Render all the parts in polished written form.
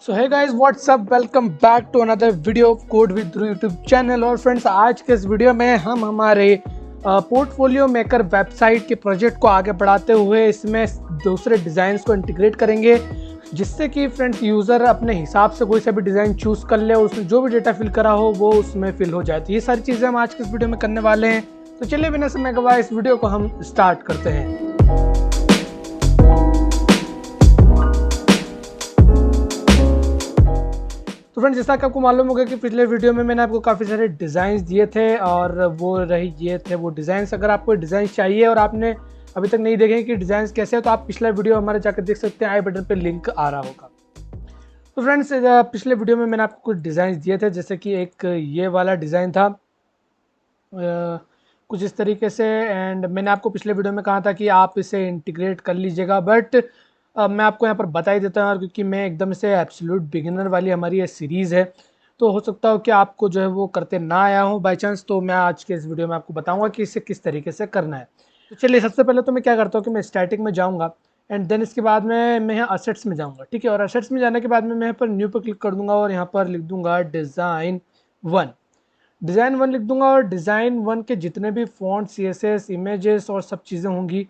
So hi guys what's up, welcome back to another video of code with YouTube channel. और friends, आज के इस video में हम हमारे पोर्टफोलियो मेकर वेबसाइट के प्रोजेक्ट को आगे बढ़ाते हुए इसमें दूसरे डिज़ाइंस को इंटीग्रेट करेंगे, जिससे कि फ्रेंड्स यूज़र अपने हिसाब से कोई सा भी डिज़ाइन चूज़ कर ले और उसमें जो भी डेटा फिल करा हो वो उसमें फिल हो जाए। तो ये सारी चीज़ें हम आज के इस वीडियो में करने वाले हैं। तो चलिए बिना समय गवाए इस वीडियो को हम स्टार्ट करते हैं। तो फ्रेंड्स, जैसा कि आपको मालूम होगा कि पिछले वीडियो में मैंने आपको काफ़ी सारे डिज़ाइंस दिए थे और वो रही ये थे वो डिज़ाइंस। अगर आपको डिज़ाइन चाहिए और आपने अभी तक नहीं देखे कि डिज़ाइंस कैसे है, तो आप पिछला वीडियो हमारे जाकर देख सकते हैं। आई बटन पे लिंक आ रहा होगा। तो फ्रेंड्स, पिछले वीडियो में मैंने आपको कुछ डिज़ाइंस दिए थे, जैसे कि एक ये वाला डिज़ाइन था कुछ इस तरीके से। एंड मैंने आपको पिछले वीडियो में कहा था कि आप इसे इंटीग्रेट कर लीजिएगा, बट मैं आपको यहाँ पर बता ही देता हूँ, क्योंकि मैं एकदम से एब्सोल्यूट बिगिनर वाली हमारी ये सीरीज़ है, तो हो सकता हो कि आपको जो है वो करते ना आया हो बाई चांस। तो मैं आज के इस वीडियो में आपको बताऊंगा कि इसे किस तरीके से करना है। तो चलिए, सबसे पहले तो मैं क्या करता हूँ कि मैं स्टैटिक में जाऊँगा एंड देन इसके बाद में मैं यहाँ असेट्स में जाऊँगा, ठीक है। और असेट्स में जाने के बाद में मैं यहाँ पर न्यू पर क्लिक कर दूंगा और यहाँ पर लिख दूंगा डिज़ाइन वन लिख दूंगा। और डिज़ाइन वन के जितने भी फॉन्ट, CSS, इमेजेस और सब चीज़ें होंगी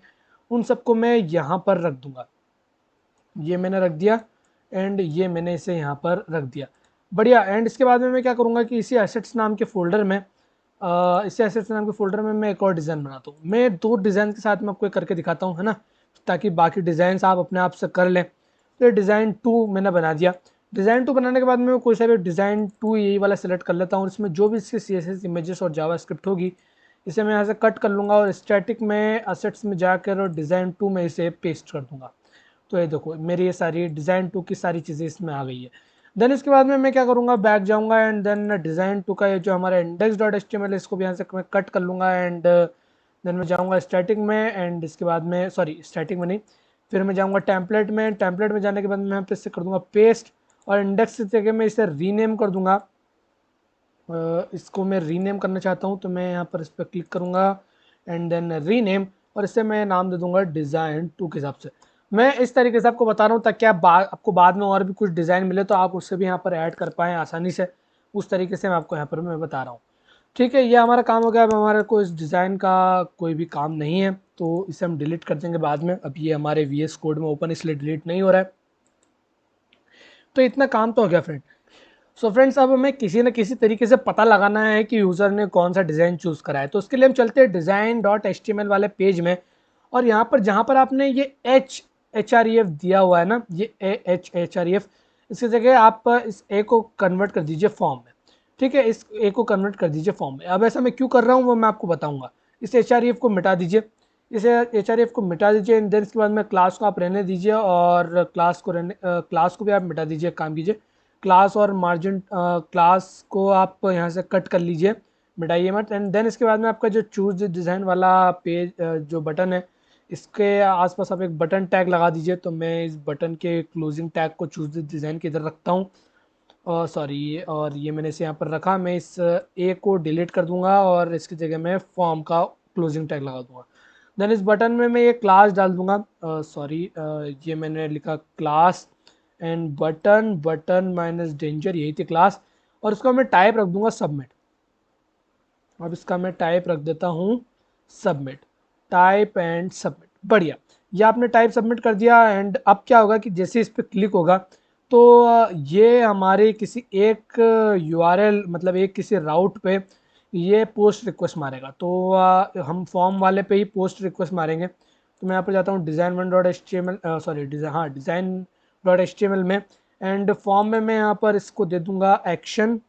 उन सबको मैं यहाँ पर रख दूंगा। ये मैंने रख दिया एंड ये मैंने इसे यहाँ पर रख दिया। बढ़िया। एंड इसके बाद में मैं क्या करूँगा कि इसी एसेट्स नाम के फोल्डर में मैं एक और डिज़ाइन बनाता हूँ। मैं दो डिज़ाइन के साथ में आपको करके दिखाता हूँ, है ना, ताकि बाकी डिज़ाइन आप अपने आप से कर लें। तो ये डिज़ाइन 2 मैंने बना दिया। डिज़ाइन 2 बनाने के बाद में मैं कोई सा भी डिज़ाइन 2 यही वाला सेलेक्ट कर लेता हूँ, और इसमें जो भी इसके CSS, इमेजेस और जावास्क्रिप्ट होगी इसे मैं यहाँ से कट कर लूँगा और स्टैटिक में असेट्स में जाकर और डिज़ाइन 2 में इसे पेस्ट कर दूँगा। तो ये देखो, मेरी ये सारी डिज़ाइन 2 की सारी चीज़ें इसमें आ गई है। देन इसके बाद में मैं क्या करूँगा, बैक जाऊँगा एंड देन डिज़ाइन 2 का ये जो हमारा index.html है इसको भी यहाँ से मैं कट कर लूँगा। एंड देन मैं जाऊँगा स्टैटिक में एंड इसके बाद में, सॉरी स्टैटिक में नहीं, फिर मैं जाऊँगा टेम्पलेट में जाने के बाद मैं यहाँ पे इससे कर दूँगा पेस्ट। और इंडेक्स की जगह मैं इसे रीनेम कर दूँगा। इसको मैं रीनेम करना चाहता हूँ, तो मैं यहाँ पर इस पर क्लिक करूँगा एंड देन रीनेम, और इससे मैं नाम दे दूँगा डिज़ाइन 2 के हिसाब से। मैं इस तरीके से आपको बता रहा हूँ ताकि आपको बाद में और भी कुछ डिज़ाइन मिले तो आप उससे भी यहाँ पर ऐड कर पाएँ आसानी से। उस तरीके से मैं आपको यहाँ पर मैं बता रहा हूँ। ठीक है, ये हमारा काम हो गया। अब हमारे को इस डिज़ाइन का कोई भी काम नहीं है, तो इसे हम डिलीट कर देंगे बाद में। अब ये हमारे VS कोड में ओपन इसलिए डिलीट नहीं हो रहा है। तो इतना काम तो हो गया फ्रेंड। सो फ्रेंड्स, अब हमें किसी न किसी तरीके से पता लगाना है कि यूज़र ने कौन सा डिज़ाइन चूज़ करा है। तो उसके लिए हम चलते हैं design.html वाले पेज में, और यहाँ पर जहाँ पर आपने ये href दिया हुआ है ना, ये href, इसकी जगह आप इस a को कन्वर्ट कर दीजिए फॉर्म में। ठीक है, इस a को कन्वर्ट कर दीजिए फॉर्म में। अब ऐसा मैं क्यों कर रहा हूँ वो मैं आपको बताऊँगा। इस href को मिटा दीजिए, इसे href को मिटा दीजिए एंड देन इसके बाद में क्लास को आप रहने दीजिए, और क्लास को भी आप मिटा दीजिए। काम कीजिए, क्लास और मार्जिन क्लास को आप यहाँ से कट कर लीजिए, मिटाइए मत। एंड देन इसके बाद में आपका जो चूज़ डिज़ाइन वाला पेज जो बटन है, इसके आसपास आप एक बटन टैग लगा दीजिए। तो मैं इस बटन के क्लोजिंग टैग को चूज़ डिज़ाइन के इधर रखता हूँ, और सॉरी, और ये मैंने इसे यहाँ पर रखा। मैं इस ए को डिलीट कर दूंगा और इसकी जगह मैं फॉर्म का क्लोजिंग टैग लगा दूंगा। देन इस बटन में मैं ये क्लास डाल दूंगा, सॉरी, ये मैंने लिखा class and button minus danger, यही थी क्लास। और इसका मैं टाइप रख दूंगा सबमिट। अब इसका मैं टाइप रख देता हूँ सबमिट, टाइप एंड सबमिट। बढ़िया, ये आपने टाइप सबमिट कर दिया। एंड अब क्या होगा कि जैसे इस पर क्लिक होगा तो ये हमारे किसी एक URL, मतलब एक किसी राउट पे ये पोस्ट रिक्वेस्ट मारेगा। तो हम फॉर्म वाले पे ही पोस्ट रिक्वेस्ट मारेंगे। तो मैं यहाँ पर जाता हूँ design1.html, सॉरी design.html में, एंड फॉर्म में मैं यहाँ पर इसको दे दूंगा action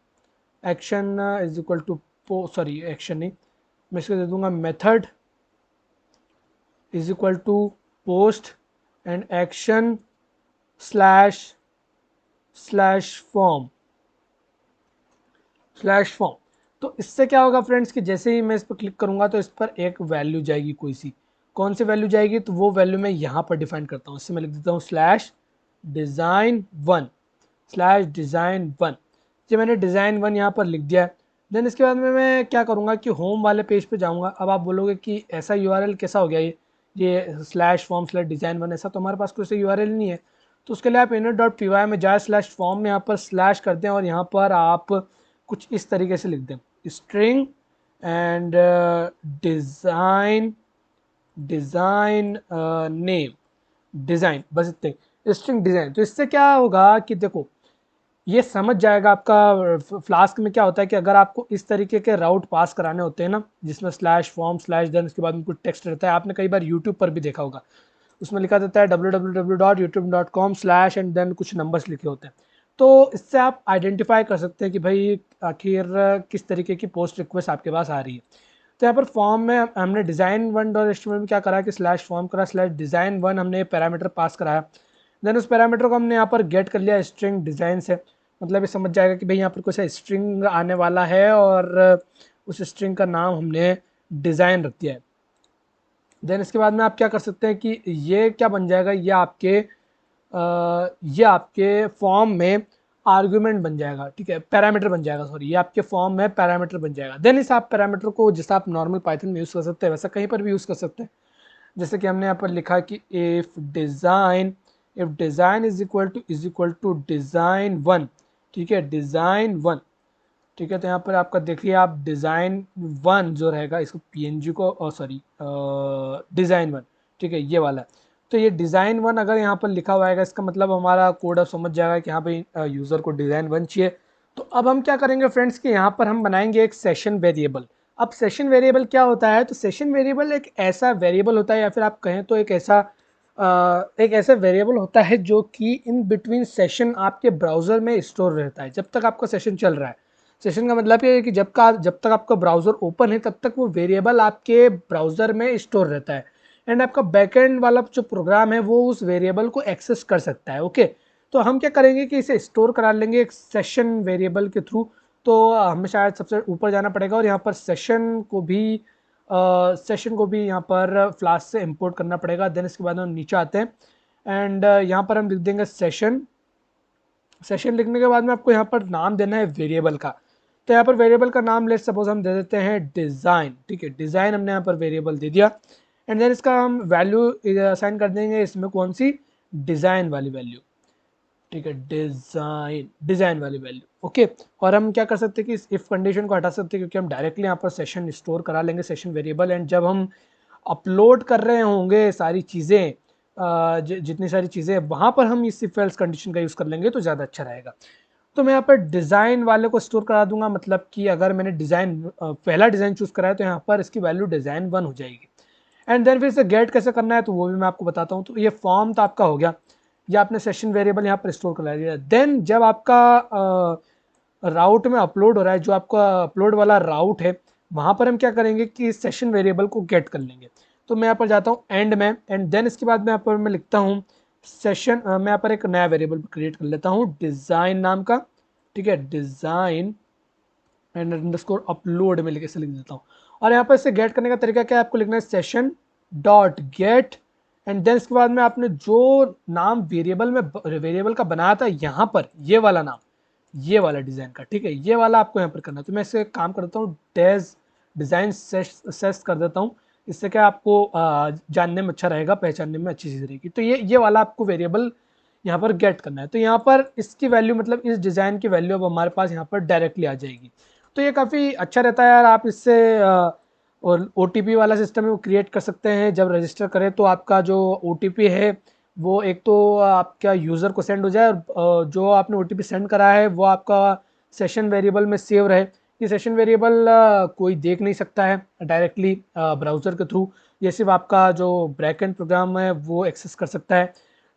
is equal to, sorry action नहीं, मैं इसको दे दूंगा method is equal to post and action //form. तो इससे क्या होगा फ्रेंड्स कि जैसे ही मैं इस पर क्लिक करूंगा तो इस पर एक वैल्यू जाएगी कोई सी। कौन सी वैल्यू जाएगी, तो वो वैल्यू मैं यहाँ पर डिफाइन करता हूँ। इससे मैं लिख देता हूँ /design1 ये मैंने design1 यहाँ पर लिख दिया है। देन इसके बाद में मैं क्या करूँगा कि होम वाले पेज पे जाऊँगा। अब आप बोलोगे कि ऐसा URL कैसा हो गया, ये /form/design1, ऐसा तो हमारे पास कोई सा URL नहीं है। तो उसके लिए आप init.py में जाए /form में यहाँ पर स्लैश कर दें और यहाँ पर आप कुछ इस तरीके से लिख दें string and design name design, बस इतने स्ट्रिंग डिज़ाइन। तो इससे क्या होगा कि देखो ये समझ जाएगा आपका फ्लास्क में क्या होता है कि अगर आपको इस तरीके के राउट पास कराने होते हैं ना, जिसमें /form/देन उसके बाद में कुछ टेक्स्ट रहता है, आपने कई बार यूट्यूब पर भी देखा होगा, उसमें लिखा देता है www.youtube.com/ एंड देन कुछ नंबर्स लिखे होते हैं। तो इससे आप आइडेंटिफाई कर सकते हैं कि भाई आखिर किस तरीके की पोस्ट रिक्वेस्ट आपके पास आ रही है। तो यहाँ पर फॉर्म में हमने design1.html में क्या करा कि /form करा /design1 हमने पैरामीटर पास कराया। देन उस पैरामीटर को हमने यहाँ पर गेट कर लिया स्ट्रिंग डिज़ाइन से, मतलब ये समझ जाएगा कि भाई यहाँ पर कुछ स्ट्रिंग आने वाला है और उस स्ट्रिंग का नाम हमने डिज़ाइन रख दिया है। देन इसके बाद में आप क्या कर सकते हैं कि ये क्या बन जाएगा, ये आपके फॉर्म में आर्गुमेंट बन जाएगा, ठीक है, पैरामीटर बन जाएगा, सॉरी, ये आपके फॉर्म में पैरामीटर बन जाएगा। देन इस आप पैरामीटर को जैसा आप नॉर्मल पाइथन में यूज़ कर सकते हैं वैसा कहीं पर भी यूज़ कर सकते हैं। जैसे कि हमने यहाँ पर लिखा कि if design is equal to design one, ठीक है, डिज़ाइन1, ठीक है। तो यहाँ पर आपका देखिए आप डिज़ाइन1 जो रहेगा इसको png को सॉरी डिज़ाइन1, ठीक है, ये वाला। तो ये डिज़ाइन1 अगर यहाँ पर लिखा हुआ है इसका मतलब हमारा कोड अब समझ जाएगा कि हाँ भाई यूज़र को डिज़ाइन1 चाहिए। तो अब हम क्या करेंगे फ्रेंड्स कि यहाँ पर हम बनाएंगे एक सेशन वेरिएबल। अब सेशन वेरिएबल क्या होता है, तो सेशन वेरिएबल एक ऐसा वेरिएबल होता है या फिर आप कहें तो एक ऐसा वेरिएबल होता है जो कि इन बिटवीन सेशन आपके ब्राउज़र में स्टोर रहता है जब तक आपका सेशन चल रहा है। सेशन का मतलब ये है कि जब तक आपका ब्राउज़र ओपन है तब तक वो वेरिएबल आपके ब्राउज़र में स्टोर रहता है एंड आपका बैकएंड वाला जो प्रोग्राम है वो उस वेरिएबल को एक्सेस कर सकता है। ओके, तो हम क्या करेंगे कि इसे स्टोर करा लेंगे एक सेशन वेरिएबल के थ्रू। तो हमें शायद सबसे ऊपर जाना पड़ेगा और यहाँ पर सेशन को भी यहाँ पर फ्लास्क से इंपोर्ट करना पड़ेगा। देन इसके बाद हम नीचे आते हैं एंड यहाँ पर हम लिख देंगे सेशन लिखने के बाद में आपको यहाँ पर नाम देना है वेरिएबल का। तो यहाँ पर वेरिएबल का नाम लेट सपोज हम दे देते हैं डिज़ाइन, ठीक है, डिज़ाइन हमने यहाँ पर वेरिएबल दे दिया एंड देन इसका हम वैल्यू असाइन कर देंगे इसमें कौन सी, डिज़ाइन वाली वैल्यू, ठीक है, डिज़ाइन वाली वैल्यू। ओके, और हम क्या कर सकते हैं कि इस इफ़ कंडीशन को हटा सकते हैं क्योंकि हम डायरेक्टली यहाँ पर सेशन स्टोर करा लेंगे सेशन वेरिएबल एंड जब हम अपलोड कर रहे होंगे सारी चीज़ें जितनी सारी चीज़ें वहाँ पर हम इस इफ एल्स कंडीशन का यूज़ कर लेंगे तो ज़्यादा अच्छा रहेगा। तो मैं यहाँ पर डिज़ाइन वाले को स्टोर करा दूंगा, मतलब कि अगर मैंने पहला डिज़ाइन चूज़ करा है तो यहाँ पर इसकी वैल्यू डिज़ाइन1 हो जाएगी। एंड देन फिर से गेट कैसे करना है तो वो भी मैं आपको बताता हूँ। तो ये फॉर्म तो आपका हो गया, ये आपने सेशन वेरिएबल यहाँ पर स्टोर करा दिया। देन जब आपका राउट में अपलोड हो रहा है, जो आपका अपलोड वाला राउट है वहाँ पर हम क्या करेंगे कि इस सेशन वेरिएबल को गेट कर लेंगे। तो मैं यहाँ पर जाता हूँ एंड में एंड देन इसके बाद में यहाँ पर मैं लिखता हूँ सेशन, मैं यहाँ पर एक नया वेरिएबल क्रिएट कर लेता हूँ डिज़ाइन नाम का, ठीक है, डिज़ाइन एंड अंडरस्कोर अपलोड में लिख देता हूँ। और यहाँ पर इसे गेट करने का तरीका क्या है, आपको लिखना है session dot get and then इसके बाद में आपने जो नाम वेरिएबल का बनाया था यहाँ पर ये वाला नाम, ये वाला डिज़ाइन का, ठीक है, ये वाला आपको यहाँ पर करना है। तो मैं इसे काम करता हूँ डिज़ाइन सेस कर देता हूँ। इससे क्या आपको जानने में अच्छा रहेगा, पहचानने में अच्छी चीज़ रहेगी। तो ये वाला आपको वेरिएबल यहाँ पर गेट करना है। तो यहाँ पर इसकी वैल्यू मतलब इस डिज़ाइन की वैल्यू अब हमारे पास यहाँ पर डायरेक्टली आ जाएगी। तो ये काफ़ी अच्छा रहता है यार, आप इससे और OTP वाला सिस्टम है वो क्रिएट कर सकते हैं। जब रजिस्टर करें तो आपका जो OTP है वो एक तो आपका यूज़र को सेंड हो जाए और जो आपने OTP सेंड करा है वो आपका सेशन वेरिएबल में सेव रहे। ये सेशन वेरिएबल कोई देख नहीं सकता है डायरेक्टली ब्राउज़र के थ्रू, ये सिर्फ आपका जो बैकएंड प्रोग्राम है वो एक्सेस कर सकता है।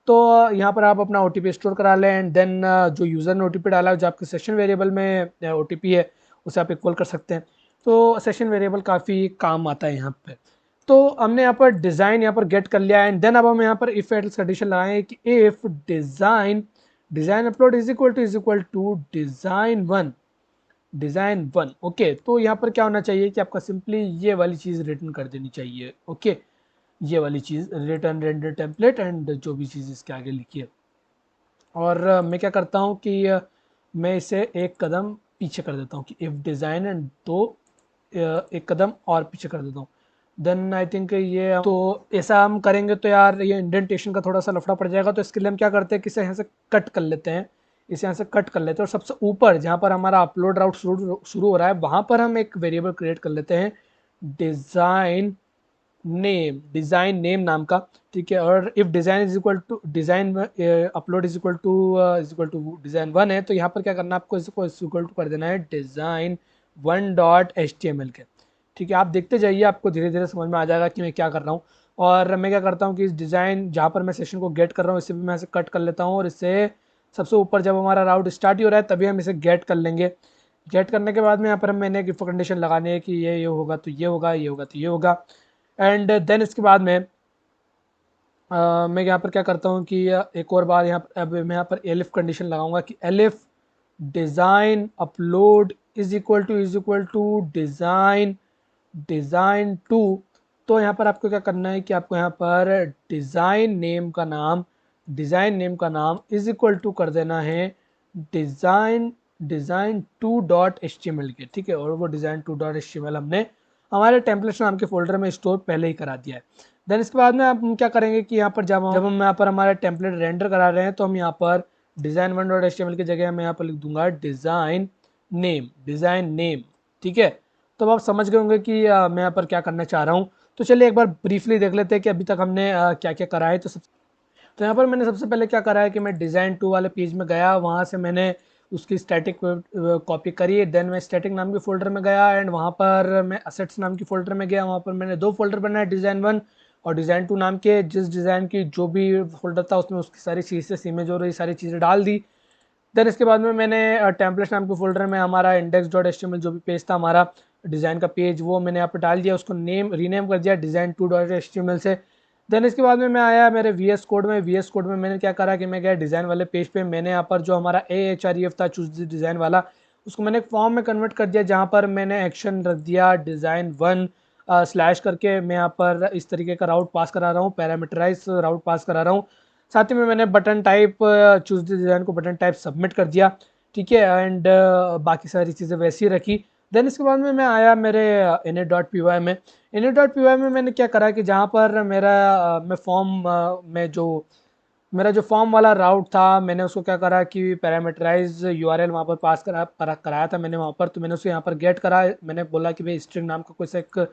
तो यहाँ पर आप अपना OTP स्टोर करा लें एंड देन जो यूज़र ने OTP डाला है जो आपके सेशन वेरिएबल में OTP है उसे आप इक्वल कर सकते हैं। तो सेशन वेरिएबल काफ़ी काम आता है यहाँ पे। तो हमने यहाँ पर डिज़ाइन यहाँ पर गेट कर लिया एंड देन अब हम यहाँ पर इफ एल्स कंडीशन लगाएं कि if design upload is equal to design one. Okay, तो यहाँ पर क्या होना चाहिए कि आपका सिंपली ये वाली चीज़ रिटर्न कर देनी चाहिए। ओके, ये वाली चीज़ रिटर्न रेंडर टेम्पलेट एंड जो भी चीज़ इसके आगे लिखी है। और मैं क्या करता हूँ कि मैं इसे एक कदम पीछे कर देता हूँ कि इफ़ डिज़ाइन एंड एक कदम और पीछे कर देता हूँ। देन आई थिंक ये तो ऐसा हम करेंगे तो यार ये इंडेंटेशन का थोड़ा सा लफड़ा पड़ जाएगा, तो इसके लिए हम क्या करते हैं कि इसे यहाँ से कट कर लेते हैं, इसे यहाँ से कट कर लेते हैं और सबसे ऊपर जहाँ पर हमारा अपलोड राउट शुरू हो रहा है वहाँ पर हम एक वेरिएबल क्रिएट कर लेते हैं डिज़ाइन नेम नाम का, ठीक है। और if design is equal to design upload is equal to design one है, तो यहाँ पर क्या करना है आपको, इसको इक्वल टू कर देना है design one dot H T M L के, ठीक है। आप देखते जाइए, आपको धीरे धीरे समझ में आ जाएगा कि मैं क्या कर रहा हूँ। और मैं क्या करता हूँ कि इस डिज़ाइन जहाँ पर मैं सेशन को गेट कर रहा हूँ इसे भी मैं इसे कट कर लेता हूँ, और इससे सबसे ऊपर जब हमारा राउट स्टार्ट ही हो रहा है तभी हम इसे गेट कर लेंगे। गेट करने के बाद में यहाँ पर मैंने एक इफ कंडीशन लगानी है कि ये होगा तो ये होगा, ये होगा तो ये होगा। एंड देन इसके बाद में मैं यहाँ पर क्या करता हूँ कि एक और बार यहाँ पर अब मैं यहाँ पर एलिफ कंडीशन लगाऊंगा कि elif design upload is equal to design design two. तो यहाँ पर आपको क्या करना है कि आपको यहाँ पर डिज़ाइन नेम का नाम इज इक्वल टू कर देना है design design two dot H T M L के, ठीक है। और वो design two dot H T M L हमने हमारे टेम्पलेट्स नाम के फोल्डर में स्टोर पहले ही करा दिया है। देन इसके बाद में हम क्या करेंगे कि यहाँ पर जब हम यहाँ पर हमारा टेम्पलेट रेंडर करा रहे हैं तो हम यहाँ पर design one dot H T M L की जगह मैं यहाँ पर लिख दूंगा डिज़ाइन नेम, ठीक है। तो अब आप समझ गए होंगे कि मैं यहाँ पर क्या करना चाह रहा हूँ। तो चलिए एक बार ब्रीफली देख लेते हैं कि अभी तक हमने क्या क्या करा है। तो यहाँ पर मैंने सबसे पहले क्या करा है कि मैं डिज़ाइन टू वाले पेज में गया, वहाँ से मैंने उसकी स्टैटिक कॉपी करी। देन मैं स्टैटिक नाम के फोल्डर में गया एंड वहाँ पर मैं असेट्स नाम के फोल्डर में गया, वहाँ पर मैंने दो फोल्डर बनाए, डिज़ाइन वन और डिज़ाइन टू नाम के। जिस डिज़ाइन की जो भी फोल्डर था उसमें उसकी सारी चीज़ें इमेज और ये सारी चीज़ें डाल दी। देन इसके बाद में मैंने टेम्पलेट्स नाम के फोल्डर में हमारा index dot H T M L जो भी पेज था हमारा डिज़ाइन का पेज, वो मैंने यहाँ पर डाल दिया, उसको रीनेम कर दिया design two dot H T M L से। देन इसके बाद में मैं आया मेरे वी एस कोड में मैंने क्या करा कि मैं गया डिज़ाइन वाले पेज पे, मैंने यहाँ पर जो हमारा AHREF था चूज डिज़ाइन वाला, उसको मैंने एक फॉर्म में कन्वर्ट कर दिया जहाँ पर मैंने एक्शन रख दिया डिज़ाइन वन स्लैश करके। मैं यहाँ पर इस तरीके का राउट पास करा रहा हूँ, पैरामीटराइज राउट पास करा रहा हूँ। साथ ही में मैंने बटन टाइप चूज डिज़ाइन को बटन टाइप सबमिट कर दिया, ठीक है। एंड बाकी सारी चीज़ें वैसी रखी। देन इसके बाद में मैं आया मेरे init.py में। init.py में मैंने क्या करा कि जहाँ पर मैं फॉर्म में जो मेरा जो फॉर्म वाला राउट था मैंने उसको क्या करा कि पैरामीटराइज यूआरएल वहाँ पर पास कराया था मैंने वहाँ पर। तो मैंने उसे यहाँ पर गेट करा, मैंने बोला कि भाई स्ट्रिंग नाम का कोई सा एक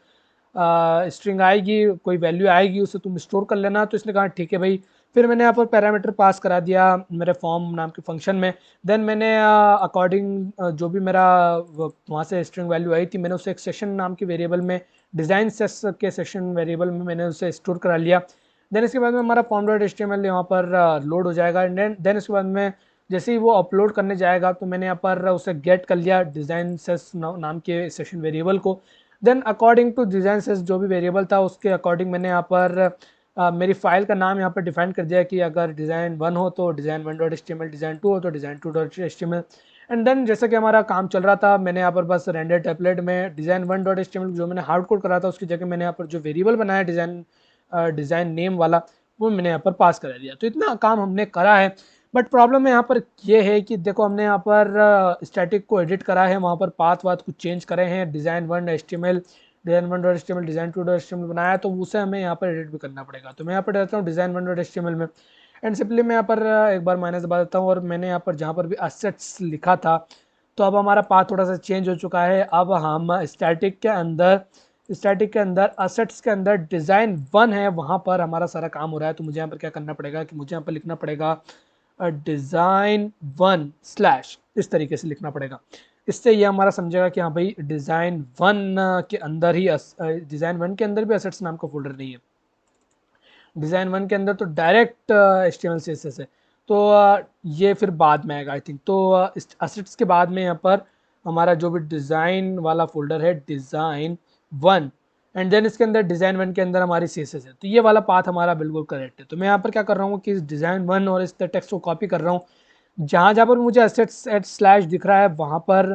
स्ट्रिंग आएगी, कोई वैल्यू आएगी, उसे तुम स्टोर कर लेना। तो इसने कहा ठीक है भाई। फिर मैंने यहाँ पर पैरामीटर पास करा दिया मेरे फॉर्म नाम के फंक्शन में। देन मैंने अकॉर्डिंग जो भी मेरा वहाँ से स्ट्रिंग वैल्यू आई थी मैंने उसे एक सेशन नाम के वेरिएबल में डिज़ाइन सेस के सेशन वेरिएबल में मैंने उसे स्टोर करा लिया। देन इसके बाद में हमारा form dot H T M L यहाँ पर लोड हो जाएगा। देन इसके बाद में जैसे ही वो अपलोड करने जाएगा तो मैंने यहाँ पर उसे गेट कर लिया डिज़ाइन सेस नाम के सेशन वेरिएबल को। Then according to design sess जो भी वेरिएबल था उसके अकॉर्डिंग मैंने यहाँ पर मेरी फाइल का नाम यहाँ पर डिफाइन कर दिया कि अगर डिज़ाइन वन हो तो design one dot H T M L, design two हो तो design two dot H T M L. And then जैसा कि हमारा काम चल रहा था मैंने यहाँ पर बस रेंडर टेम्पलेट में design one dot H T M L जो मैंने हार्ड कोड करा था उसकी जगह मैंने यहाँ पर जो वेरिएबल बनाया डिज़ाइन नेम वाला वो मैंने यहाँ पर पास करा दिया। तो इतना काम हमने करा है। बट प्रॉब्लम यहाँ पर ये है कि देखो हमने यहाँ पर स्टैटिक को एडिट करा है, वहाँ पर पाथ वाथ कुछ चेंज करे हैं, design one H T M L design one dot H T M L design two dot H T M L बनाया तो उसे हमें यहाँ पर एडिट भी करना पड़ेगा। तो मैं यहाँ पर रहता हूँ design one dot H T M L में एंड सिंपली मैं यहाँ पर एक बार माइनस दबा देता हूँ और मैंने यहाँ पर जहाँ पर भी असेट्स लिखा था तो अब हमारा पाथ थोड़ा सा चेंज हो चुका है। अब हम स्टैटिक के अंदर असेट्स के अंदर डिज़ाइन वन है वहाँ पर हमारा सारा काम हो रहा है। तो मुझे यहाँ पर क्या करना पड़ेगा कि मुझे यहाँ पर लिखना पड़ेगा डिज़ाइन वन स्लैश, इस तरीके से लिखना पड़ेगा। इससे ये हमारा समझेगा कि हाँ भाई डिज़ाइन वन के अंदर ही डिज़ाइन वन के अंदर भी असेट्स नाम का फोल्डर नहीं है, डिज़ाइन वन के अंदर तो डायरेक्ट HTML CSS है। तो ये फिर बाद में आएगा आई थिंक। तो असेट्स के बाद में यहाँ पर हमारा जो भी डिज़ाइन वाला फोल्डर है डिज़ाइन वन एंड देन इसके अंदर डिज़ाइन वन के अंदर हमारी CSS है। तो ये वाला पाथ हमारा बिल्कुल करेक्ट है। तो मैं यहाँ पर क्या कर रहा हूँ कि इस डिज़ाइन वन और इस टेक्स्ट को कॉपी कर रहा हूँ, जहाँ जहाँ पर मुझे असेट्स एट स्लैश दिख रहा है वहाँ पर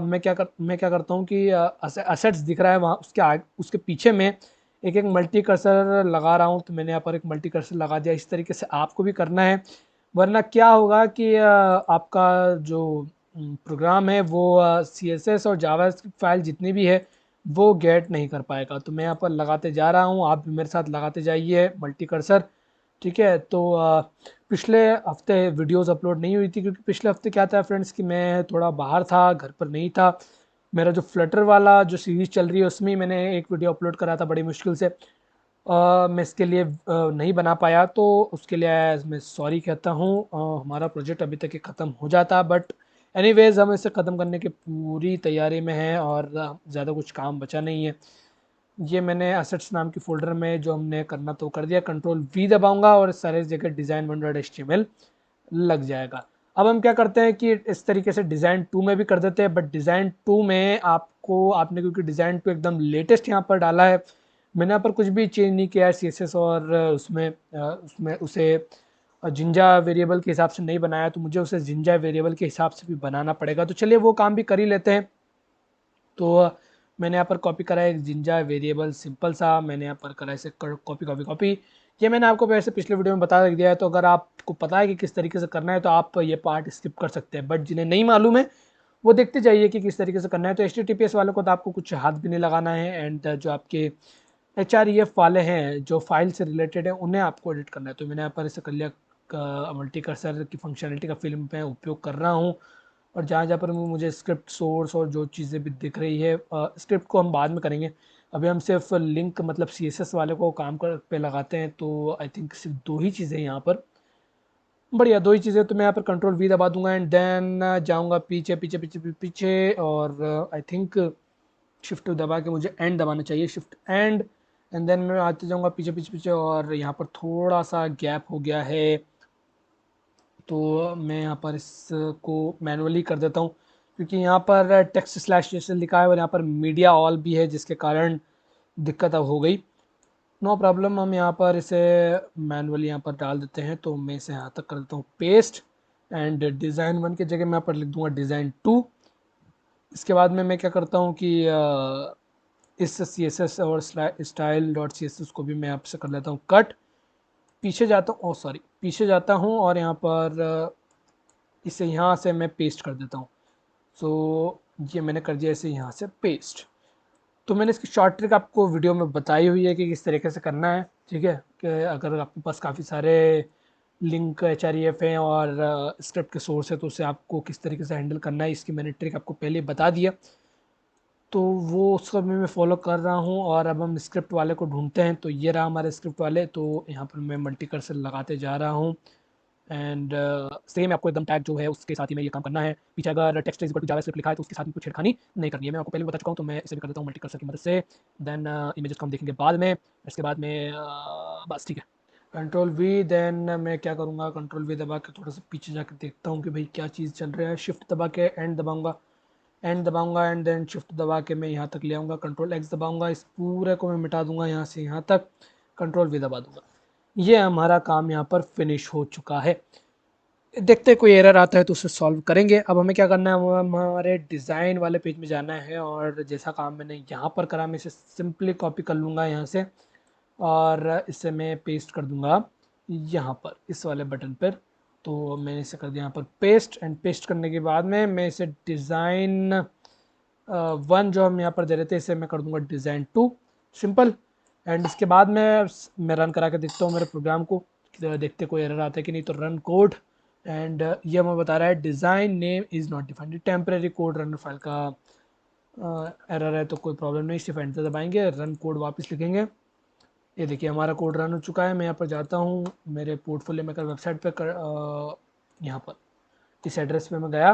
मैं क्या करता हूँ कि असेट्स दिख रहा है वहाँ उसके पीछे में एक एक मल्टी कर्सर लगा रहा हूँ। तो मैंने यहाँ पर एक मल्टी कर्सर लगा दिया। इस तरीके से आपको भी करना है, वरना क्या होगा कि आपका जो प्रोग्राम है वो CSS और जावा फाइल जितनी भी है वो गेट नहीं कर पाएगा। तो मैं यहाँ पर लगाते जा रहा हूँ, आप भी मेरे साथ लगाते जाइए मल्टी कर्सर। ठीक है, तो पिछले हफ्ते वीडियोस अपलोड नहीं हुई थी क्योंकि पिछले हफ्ते क्या था फ्रेंड्स कि मैं थोड़ा बाहर था, घर पर नहीं था। मेरा जो फ्लटर वाला जो सीरीज़ चल रही है उसमें ही मैंने एक वीडियो अपलोड करा था बड़ी मुश्किल से। मैं इसके लिए नहीं बना पाया, तो उसके लिए मैं सॉरी कहता हूँ। हमारा प्रोजेक्ट अभी तक ही ख़त्म हो जाता, बट एनीवेज हम इसे ख़त्म करने की पूरी तैयारी में हैं और ज़्यादा कुछ काम बचा नहीं है। ये मैंने असेट्स नाम की फ़ोल्डर में जो हमने करना तो कर दिया, कंट्रोल वी दबाऊंगा और सारे जगह डिज़ाइन वन डॉट HTML लग जाएगा। अब हम क्या करते हैं कि इस तरीके से डिज़ाइन 2 में भी कर देते हैं, बट डिज़ाइन 2 में आपने क्योंकि डिज़ाइन 2 एकदम लेटेस्ट यहाँ पर डाला है, मैंने यहाँ पर कुछ भी चेंज नहीं किया है CSS और उसमें उसे जिंजा वेरिएबल के हिसाब से नहीं बनाया, तो मुझे उसे जिंजा वेरिएबल के हिसाब से भी बनाना पड़ेगा। तो चलिए वो काम भी कर ही लेते हैं। तो मैंने यहाँ पर कॉपी करा है एक जिंजा वेरिएबल सिंपल सा, मैंने यहाँ पर करा इसे कॉपी कॉपी कॉपी। ये मैंने आपको वैसे पिछले वीडियो में बता दिया है, तो अगर आपको पता है कि किस तरीके से करना है तो आप ये पार्ट स्किप कर सकते हैं, बट जिन्हें नहीं मालूम है वो देखते जाइए कि किस तरीके से करना है। तो HTTPS वालों को तो आपको कुछ हाथ भी नहीं लगाना है, एंड जो आपके HREF वाले हैं जो फाइल से रिलेटेड है उन्हें आपको एडिट करना है। तो मैंने यहाँ पर इसे कर लिया, मल्टी कर्सर की फंक्शनलिटी का फिल्म में उपयोग कर रहा हूँ। और जहाँ जहाँ पर मुझे स्क्रिप्ट सोर्स और जो चीज़ें भी दिख रही है, स्क्रिप्ट को हम बाद में करेंगे, अभी हम सिर्फ लिंक मतलब CSS वाले को काम कर पे लगाते हैं। तो आई थिंक सिर्फ दो ही चीज़ें यहाँ पर, बढ़िया दो ही चीज़ें। तो मैं यहाँ पर कंट्रोल वी दबा दूंगा एंड देन जाऊँगा पीछे पीछे पीछे पीछे पीछे, और आई थिंक शिफ्ट दबा के मुझे एंड दबाना चाहिए, शिफ्ट एंड देन मैं आते जाऊँगा पीछे पीछे पीछे, और यहाँ पर थोड़ा सा गैप हो गया है तो मैं यहाँ पर इसको मैनुअली कर देता हूँ क्योंकि यहाँ पर टेक्स्ट स्लैश जैसे लिखा है और यहाँ पर मीडिया ऑल भी है जिसके कारण दिक्कत अब हो गई। नो प्रॉब्लम, हम यहाँ पर इसे मैनुअली यहाँ पर डाल देते हैं। तो मैं इसे यहाँ तक कर देता हूँ पेस्ट, एंड डिज़ाइन 1 की जगह मैं यहाँ पर लिख दूँगा डिज़ाइन 2। इसके बाद में मैं क्या करता हूँ कि इस CSS और स्टाइल डॉट CSS को भी मैं आपसे कर लेता हूँ कट, पीछे जाता हूँ, सॉरी पीछे जाता हूँ और यहाँ पर इसे यहाँ से मैं पेस्ट कर देता हूँ। सो ये मैंने कर दिया इसे यहाँ से पेस्ट। तो मैंने इसकी शॉर्ट ट्रिक आपको वीडियो में बताई हुई है कि किस तरीके से करना है। ठीक है, कि अगर आपके पास काफ़ी सारे लिंक HREF हैं और स्क्रिप्ट के सोर्स है तो उसे आपको किस तरीके से हैंडल करना है इसकी मैंने ट्रिक आपको पहले बता दिया। तो वो उसको भी मैं फॉलो कर रहा हूँ और अब हम स्क्रिप्ट वाले को ढूंढते हैं। तो ये रहा हमारे स्क्रिप्ट वाले, तो यहाँ पर मैं मल्टी कर्सर लगाते जा रहा हूँ एंड सेम आपको एकदम टैग जो है उसके साथ ही में ये काम करना है। पीछे अगर text is equal to JavaScript लिखा है तो उसके साथ में कुछ छेड़खानी नहीं करनी है, मैं आपको पहले भी बता चुका हूँ। तो मैं इसे भी कर देता हूँ मल्टी कर्सर की मदद से, देन इमेजेस को हम देखेंगे बाद में। इसके बाद में बस ठीक है, कंट्रोल वी, देन मैं क्या करूँगा कंट्रोल वी दबा के थोड़ा सा पीछे जाकर देखता हूँ कि भाई क्या चीज़ चल रहा है। शिफ्ट दबा के एंड दबाऊंगा एंड देन शिफ्ट दबा के मैं यहाँ तक ले आऊँगा, कंट्रोल एक्स दबाऊंगा, इस पूरे को मैं मिटा दूंगा यहाँ से यहाँ तक, कंट्रोल वी दबा दूंगा। ये हमारा काम यहाँ पर फिनिश हो चुका है। देखते हैं कोई एरर आता है तो उसे सॉल्व करेंगे। अब हमें क्या करना है, हमारे डिज़ाइन वाले पेज में जाना है और जैसा काम मैंने यहाँ पर करा मैं इसे सिंपली कॉपी कर लूँगा यहाँ से और इसे मैं पेस्ट कर दूँगा यहाँ पर इस वाले बटन पर। तो मैंने इसे कर दिया यहाँ पर पेस्ट, एंड पेस्ट करने के बाद में मैं इसे डिज़ाइन 1 जो हम यहाँ पर दे रहे थे इसे मैं कर दूँगा डिज़ाइन 2 सिंपल। एंड इसके बाद मैं रन करा के देखता हूँ मेरे प्रोग्राम को, देखते कोई एरर आता है कि नहीं। तो रन कोड, एंड ये हमें बता रहा है design name is not defined, temporary code run file का एरर है। तो कोई प्रॉब्लम नहीं, सिर्फ एंटर दबाएंगे, रन कोड वापस लिखेंगे। ये देखिए हमारा कोड रन हो चुका है। मैं यहाँ पर जाता हूँ मेरे पोर्टफोलियो मेकर वेबसाइट पर यहाँ पर इस एड्रेस पे मैं गया,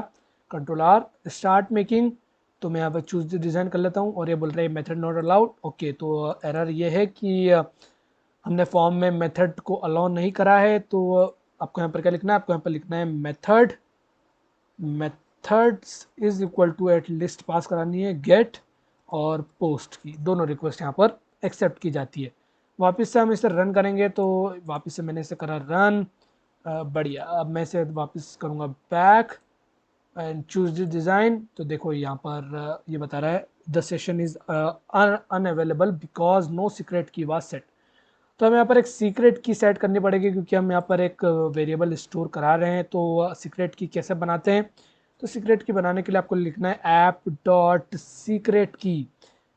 कंट्रोल आर स्टार्ट मेकिंग। तो मैं यहाँ पर चूज डिज़ाइन कर लेता हूँ और ये बोल रहा है मेथड नॉट अलाउड। ओके, तो एरर ये है कि हमने फॉर्म में मेथड को अलाउ नहीं करा है। तो आपको यहाँ पर क्या लिखना है, आपको यहाँ पर लिखना है methods is equal to at list pass करानी है, गेट और पोस्ट की दोनों रिक्वेस्ट यहाँ पर एक्सेप्ट की जाती है। वापस से हम इसे रन करेंगे, तो वापस से मैंने इसे करा रन, बढ़िया। अब मैं इसे वापस करूँगा back and choose the design. तो देखो यहाँ पर ये बता रहा है the session is unavailable because no secret key was set. तो हमें यहाँ पर एक सीक्रेट की सेट करनी पड़ेगी क्योंकि हम यहाँ पर एक वेरिएबल स्टोर करा रहे हैं। तो सीक्रेट की कैसे बनाते हैं, तो सीक्रेट की बनाने के लिए आपको लिखना है ऐप डॉट सीक्रेट की,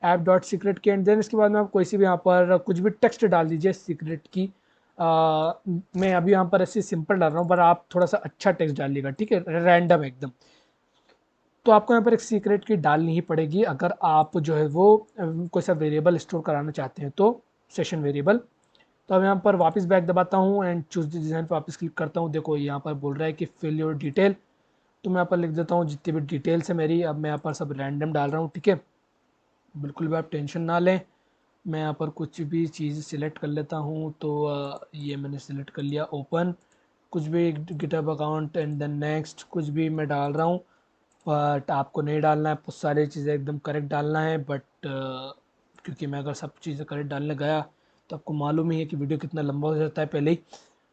ऐप डॉट सीक्रेट की, एंड देन इसके बाद में आप कोई सी भी यहाँ पर कुछ भी टेक्स्ट डाल दीजिए सीक्रेट की। मैं अभी यहाँ पर ऐसे सिंपल डाल रहा हूँ, पर आप थोड़ा सा अच्छा टेक्स्ट डालिएगा, ठीक है, रैंडम एकदम। तो आपको यहाँ पर एक सीक्रेट की डालनी ही पड़ेगी अगर आप जो है वो कोई सा वेरिएबल स्टोर कराना चाहते हैं, तो सेशन वेरिएबल। तो अब यहाँ पर वापस बैक दबाता हूँ एंड चूज द डिज़ाइन पर वापस क्लिक करता हूँ। देखो यहाँ पर बोल रहा है कि फिल योर डिटेल, तो मैं यहाँ पर लिख देता हूँ जितनी भी डिटेल्स है मेरी। अब मैं यहाँ पर सब रैंडम डाल रहा हूँ, ठीक है, बिल्कुल भी आप टेंशन ना लें। मैं यहाँ पर कुछ भी चीज़ सिलेक्ट कर लेता हूँ, तो ये मैंने सिलेक्ट कर लिया, ओपन कुछ भी GitHub account and then next कुछ भी मैं डाल रहा हूँ। बट आपको नहीं डालना है, बहुत सारी चीज़ें एकदम करेक्ट डालना है, बट क्योंकि मैं अगर सब चीज़ें करेक्ट डालने गया तो आपको मालूम ही है कि वीडियो कितना लंबा हो जाता है पहले ही,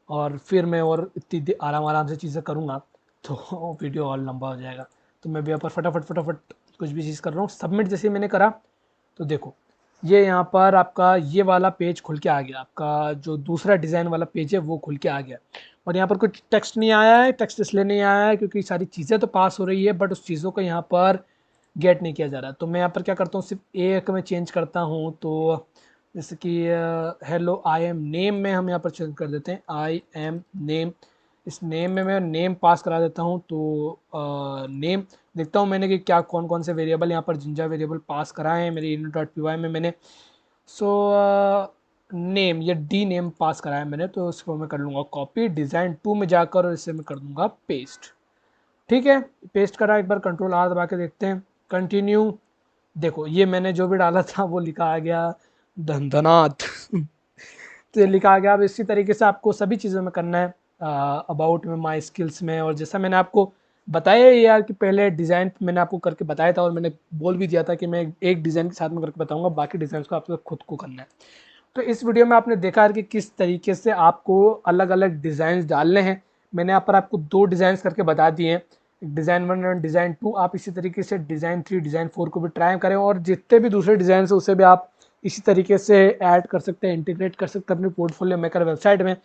और फिर मैं और इतनी आराम आराम से चीज़ें करूँगा तो वीडियो और लंबा हो जाएगा। तो मैं भी यहाँ पर फटाफट फटाफट कुछ भी चीज़ कर रहा हूँ। सबमिट जैसे मैंने करा तो देखो ये यहाँ पर आपका ये वाला पेज खुल के आ गया, आपका जो दूसरा डिज़ाइन वाला पेज है वो खुल के आ गया। और यहाँ पर कुछ टेक्स्ट नहीं आया है, टेक्स्ट इसलिए नहीं आया है क्योंकि सारी चीज़ें तो पास हो रही है बट उस चीज़ों को यहाँ पर गेट नहीं किया जा रहा। तो मैं यहाँ पर क्या करता हूँ, सिर्फ एक में चेंज करता हूँ। तो जैसे कि हेलो आई एम नेम में हम यहाँ पर चेंज कर देते हैं, आई एम नेम। इस नेम में मैं नेम पास करा देता हूँ। तो नेम देखता हूँ मैंने कि क्या कौन कौन से वेरिएबल यहाँ पर जिंजा वेरिएबल पास कराए हैं मेरे init.py में मैंने। सो नेम या डी नेम पास कराया है मैंने, तो उसको मैं कर लूँगा कॉपी डिज़ाइन 2 में जाकर, और इसे मैं कर दूँगा पेस्ट। ठीक है, पेस्ट करा, एक बार कंट्रोल आर दबा के देखते हैं, कंटिन्यू। देखो ये मैंने जो भी डाला था वो लिखा आ गया धनधनाथ तो ये लिखा आ गया। अब इसी तरीके से आपको सभी चीज़ों में करना है, अबाउट में, माई स्किल्स में, और जैसा मैंने आपको बताया यार कि पहले डिज़ाइन मैंने आपको करके बताया था और मैंने बोल भी दिया था कि मैं एक डिज़ाइन के साथ में करके बताऊंगा, बाकी डिज़ाइन को आपको खुद को करना है। तो इस वीडियो में आपने देखा कि किस तरीके से आपको अलग अलग डिज़ाइन डालने हैं। मैंने यहाँ पर आपको 2 डिज़ाइन करके बता दिए हैं, डिज़ाइन 1 और डिज़ाइन 2। आप इसी तरीके से डिज़ाइन 3 डिज़ाइन 4 को भी ट्राई करें, और जितने भी दूसरे डिज़ाइन है उसे भी आप इसी तरीके से ऐड कर सकते हैं, इंटीग्रेट कर सकते हैं अपने पोर्टफोलियो मेकर वेबसाइट में।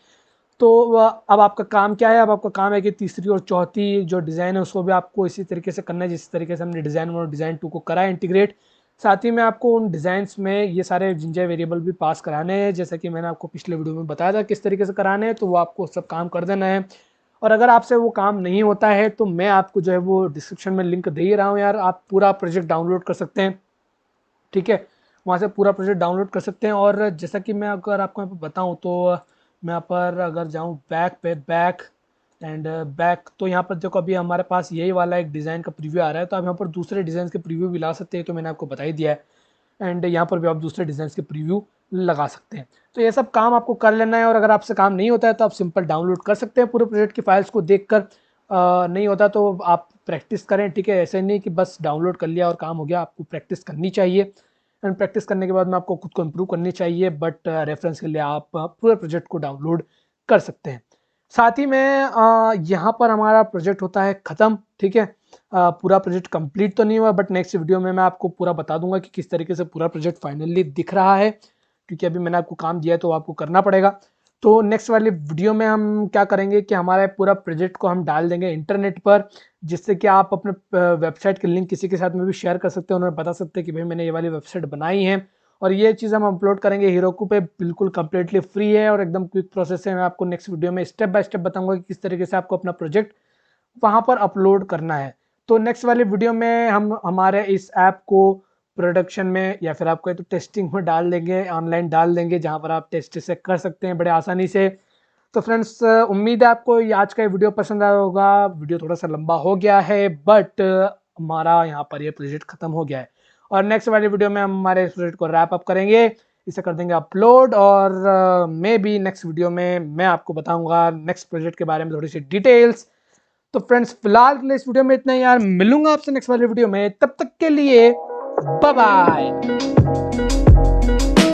तो अब आपका काम क्या है, अब आपका काम है कि तीसरी और चौथी जो डिज़ाइन है उसको भी आपको इसी तरीके से करना है जिस तरीके से हमने डिज़ाइन 1 और डिज़ाइन 2 को करा है इंटीग्रेट। साथ ही में आपको उन डिज़ाइंस में ये सारे जिंजा वेरिएबल भी पास कराने हैं, जैसा कि मैंने आपको पिछले वीडियो में बताया था किस तरीके से कराने हैं, तो वो आपको सब काम कर देना है। और अगर आपसे वो काम नहीं होता है तो मैं आपको जो है वो डिस्क्रिप्शन में लिंक दे ही रहा हूँ यार, आप पूरा प्रोजेक्ट डाउनलोड कर सकते हैं, ठीक है, वहाँ से पूरा प्रोजेक्ट डाउनलोड कर सकते हैं। और जैसा कि मैं अगर आपको यहाँ पर बताऊँ तो मैं यहाँ पर अगर जाऊँ बैक पे, बैक एंड बैक, तो यहाँ पर देखो अभी हमारे पास यही वाला एक डिज़ाइन का प्रीव्यू आ रहा है, तो आप यहाँ पर दूसरे डिज़ाइन के प्रीव्यू भी ला सकते हैं, तो मैंने आपको बता ही दिया है। एंड यहाँ पर भी आप दूसरे डिज़ाइन के प्रीव्यू लगा सकते हैं। तो ये सब काम आपको कर लेना है, और अगर आपसे काम नहीं होता है तो आप सिंपल डाउनलोड कर सकते हैं पूरे प्रोजेक्ट की फाइल्स को देखकर। नहीं होता तो आप प्रैक्टिस करें, ठीक है, ऐसे नहीं कि बस डाउनलोड कर लिया और काम हो गया, आपको प्रैक्टिस करनी चाहिए। एंड प्रैक्टिस करने के बाद में आपको खुद को इम्प्रूव करनी चाहिए, बट रेफरेंस के लिए आप पूरे प्रोजेक्ट को डाउनलोड कर सकते हैं। साथ ही में यहाँ पर हमारा प्रोजेक्ट होता है ख़त्म, ठीक है। पूरा प्रोजेक्ट कंप्लीट तो नहीं हुआ, बट नेक्स्ट वीडियो में मैं आपको पूरा बता दूंगा कि किस तरीके से पूरा प्रोजेक्ट फाइनली दिख रहा है, क्योंकि अभी मैंने आपको काम दिया है तो आपको करना पड़ेगा। तो नेक्स्ट वाली वीडियो में हम क्या करेंगे कि हमारे पूरा प्रोजेक्ट को हम डाल देंगे इंटरनेट पर, जिससे कि आप अपने वेबसाइट के लिंक किसी के साथ में भी शेयर कर सकते हैं, उन्हें बता सकते हैं कि भाई मैंने ये वाली वेबसाइट बनाई है। और ये चीज़ हम अपलोड करेंगे हीरोकू पे, बिल्कुल कम्प्लीटली फ्री है और एकदम क्विक प्रोसेस है। मैं आपको नेक्स्ट वीडियो में स्टेप बाय स्टेप बताऊंगा कि किस तरीके से आपको अपना प्रोजेक्ट वहाँ पर अपलोड करना है। तो नेक्स्ट वाले वीडियो में हम हमारे इस ऐप को प्रोडक्शन में या फिर आपको तो टेस्टिंग में डाल देंगे, ऑनलाइन डाल देंगे, जहाँ पर आप टेस्ट से कर सकते हैं बड़े आसानी से। तो फ्रेंड्स उम्मीद है आपको ये आज का वीडियो पसंद आया होगा। वीडियो थोड़ा सा लंबा हो गया है, बट हमारा यहाँ पर ये प्रोजेक्ट खत्म हो गया है, और नेक्स्ट वाली वीडियो में हम हमारे इस प्रोजेक्ट को रैप अप करेंगे, इसे कर देंगे अपलोड। और मे बी नेक्स्ट वीडियो में मैं आपको बताऊंगा नेक्स्ट प्रोजेक्ट के बारे में थोड़ी सी डिटेल्स। तो फ्रेंड्स फिलहाल के लिए इस वीडियो में इतना ही यार, मिलूंगा आपसे नेक्स्ट वाली वीडियो में, तब तक के लिए बाय बाय।